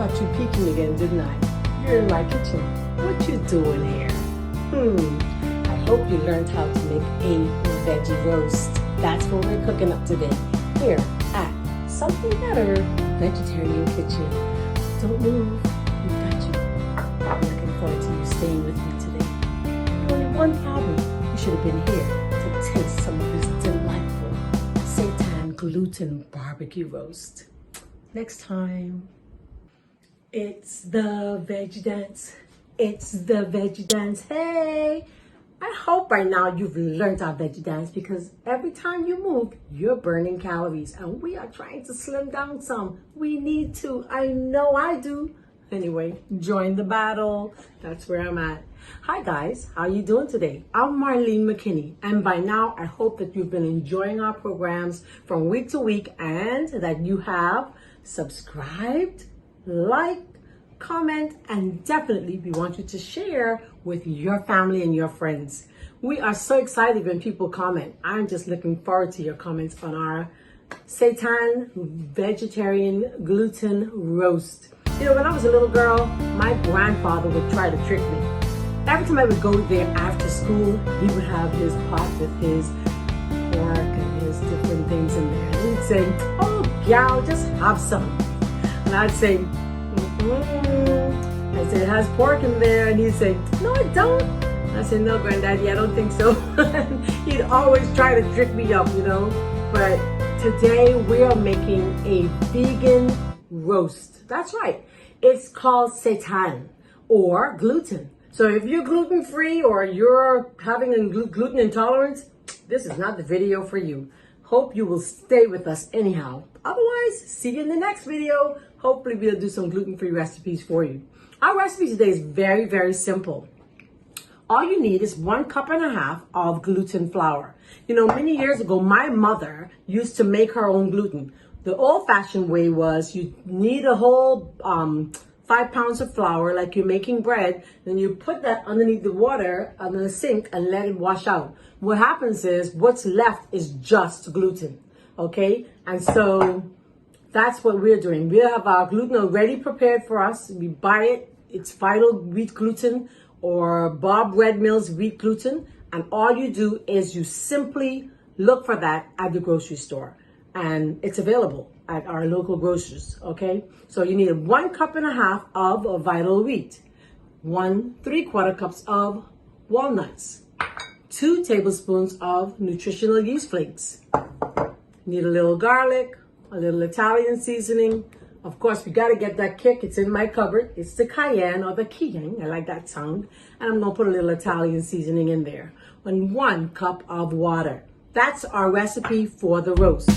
caught you peeking again, didn't I? You're in my kitchen. What you doing here? I hope you learned how to make a veggie roast. That's what we're cooking up today here at Something Better Vegetarian Kitchen. Don't move. We got you. I'm looking forward to you staying with me today. Only one problem. You should have been here to taste some of this delightful Seitan gluten barbecue roast. Next time. It's the veggie dance. It's the veggie dance. Hey! I hope by now you've learned our veggie dance because every time you move, you're burning calories and we are trying to slim down some. We need to. I know I do. Anyway, join the battle. That's where I'm at. Hi guys, how you doing today? I'm Marlene McKinney, and by now I hope that you've been enjoying our programs from week to week and that you have subscribed, liked, comment, and definitely we want you to share with your family and your friends. We are so excited when people comment. I'm just looking forward to your comments on our Seitan vegetarian gluten roast. You know, when I was a little girl, my grandfather would try to trick me. Every time I would go there after school, he would have his pot with his pork and his different things in there. And he'd say, "Oh, gal, just have some." And I'd say, I said, "It has pork in there." And he'd say, "No, it don't." And I said, "No, Granddaddy, I don't think so." He'd always try to trick me up, you know. But today we are making a vegan roast. That's right. It's called seitan or gluten. So if you're gluten-free or you're having a gluten intolerance, this is not the video for you. Hope you will stay with us anyhow. Otherwise, see you in the next video. Hopefully we'll do some gluten-free recipes for you. Our recipe today is very, very simple. All you need is 1.5 cups of gluten flour. You know, many years ago, my mother used to make her own gluten. The old-fashioned way was you need a whole 5 pounds of flour, like you're making bread, then you put that underneath the water under the sink and let it wash out. What happens is what's left is just gluten, okay? And so that's what we're doing. We have our gluten already prepared for us. We buy it. It's Vital wheat gluten or Bob Red Mill's wheat gluten. And all you do is you simply look for that at the grocery store. And it's available at our local grocers, okay? So you need 1.5 cups of Vital wheat, 1 3/4 cups of walnuts, 2 tablespoons of nutritional yeast flakes. You need a little garlic, a little Italian seasoning. Of course, we gotta get that kick. It's in my cupboard. It's the cayenne or the cayenne. I like that sound. And I'm gonna put a little Italian seasoning in there. And 1 cup of water. That's our recipe for the roast.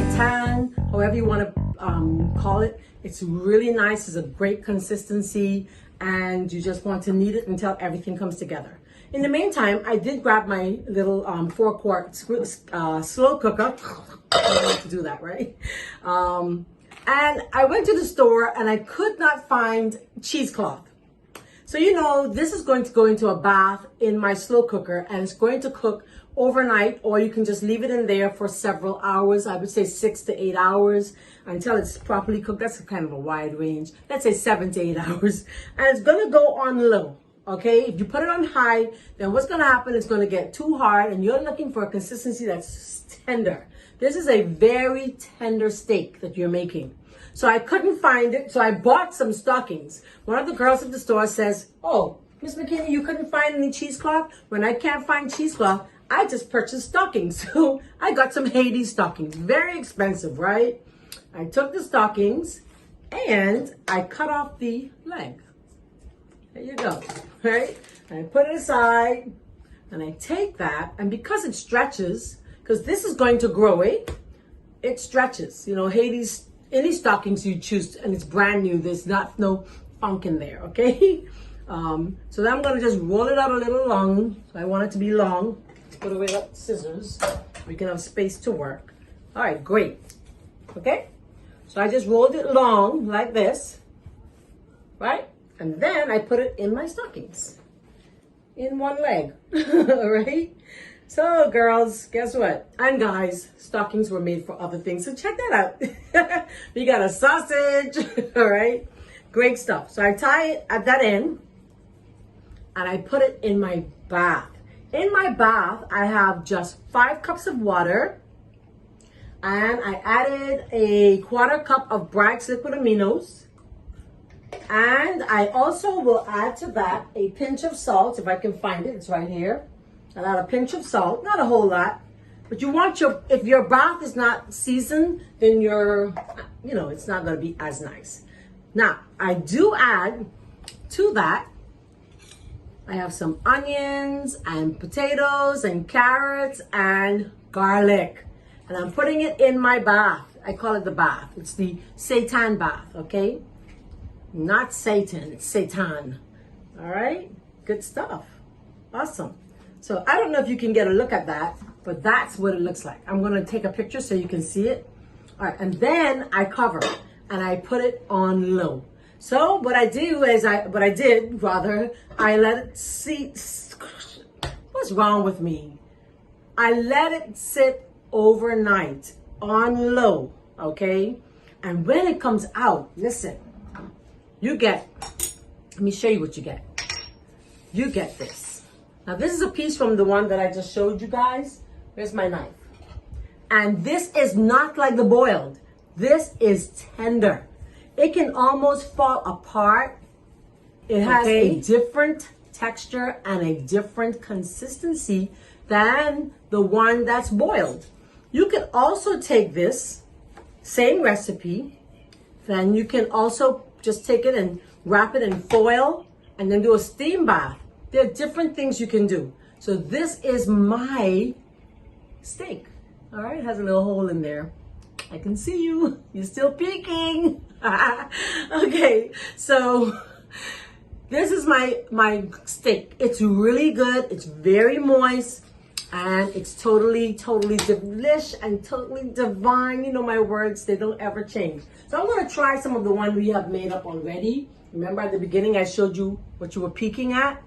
Seitan, however you want to call it. It's really nice. It's a great consistency, and you just want to knead it until everything comes together. In the meantime, I did grab my little 4-quart slow cooker. I don't like to do that, right? And I went to the store and I could not find cheesecloth. So, you know, this is going to go into a bath in my slow cooker, and it's going to cook overnight, or you can just leave it in there for several hours. I would say 6 to 8 hours until it's properly cooked. That's kind of a wide range. Let's say 7 to 8 hours. And it's going to go on low. Okay, if you put it on high, then what's going to happen is going to get too hard, and you're looking for a consistency that's tender. This is a very tender steak that you're making. So I couldn't find it, so I bought some stockings. One of the girls at the store says, "Oh, Miss McKinney, you couldn't find any cheesecloth?" When I can't find cheesecloth, I just purchased stockings. So I got some Haiti stockings. Very expensive, right? I took the stockings and I cut off the leg. There you go, right? And I put it aside and I take that, and because it stretches, because this is going to grow, it stretches. You know, Haiti's, any stockings you choose, and it's brand new, there's no funk in there, okay? So then I'm gonna just roll it out a little long. So I want it to be long. Let's put away the scissors. We can have space to work. All right, great, okay? So I just rolled it long like this, right? And then I put it in my stockings, in one leg, all right? So girls, guess what? And guys, stockings were made for other things, so check that out. We got a sausage, all right? Great stuff. So I tie it at that end, and I put it in my bath. In my bath, I have just 5 cups of water, and I added a 1/4 cup of Bragg's liquid aminos. And I also will add to that a pinch of salt, if I can find it. It's right here. I'll add a pinch of salt, not a whole lot. But you want if your bath is not seasoned, then it's not going to be as nice. Now, I do add to that, I have some onions and potatoes and carrots and garlic. And I'm putting it in my bath. I call it the bath. It's the Seitan bath, okay? Not Satan, it's Seitan. All right, good stuff. Awesome. So I don't know if you can get a look at that, but that's what it looks like. I'm gonna take a picture so you can see it. All right, and then I cover it and I put it on low. So what I let it sit. What's wrong with me? I let it sit overnight on low, okay? And when it comes out, listen, let me show you what you get. You get this. Now this is a piece from the one that I just showed you guys. Where's my knife? And this is not like the boiled. This is tender. It can almost fall apart. It has a different texture and a different consistency than the one that's boiled. You can also take this same recipe, then you can also just take it and wrap it in foil and then do a steam bath. There are different things you can do. So this is my steak. All right, it has a little hole in there. I can see you. You're still peeking. Okay, so this is my steak. It's really good. It's very moist. And it's totally delish and totally divine. You know my words, they don't ever change. So I'm gonna try some of the one we have made up already. Remember at the beginning I showed you what you were peeking at?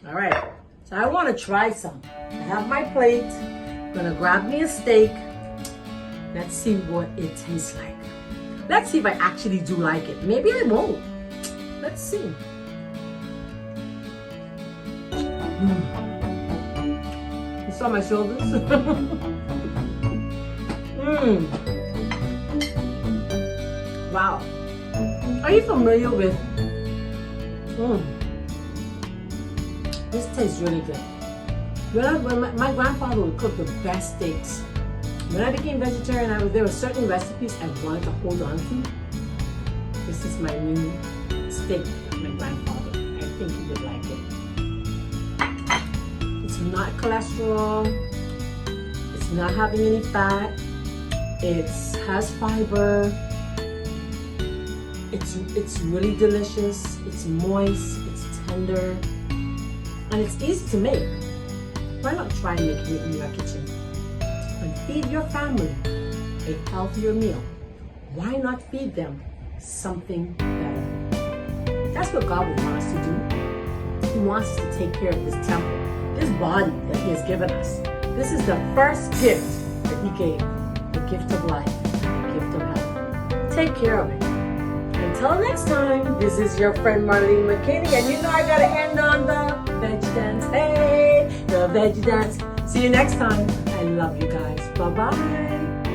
All right, so I wanna try some. I have my plate. I'm gonna grab me a steak. Let's see what it tastes like. Let's see if I actually do like it. Maybe I won't. Let's see. Saw my shoulders. Wow. Are you familiar with? This tastes really good. When my grandfather would cook the best steaks. When I became vegetarian, there were certain recipes I wanted to hold on to. This is my new steak with my grandfather. I think he would like it. It's not cholesterol. It's not having any fat. It has fiber. It's really delicious. It's moist. It's tender, and it's easy to make. Why not try making it in your kitchen and feed your family a healthier meal? Why not feed them something better? That's what God would want us to do. He wants us to take care of this temple, this body that He has given us. This is the first gift that He gave, the gift of life, the gift of health. Take care of it. Until next time, this is your friend Marlene McKinney, and you know I gotta end on the veggie dance. Hey, the veggie dance. See you next time. I love you guys. Bye-bye.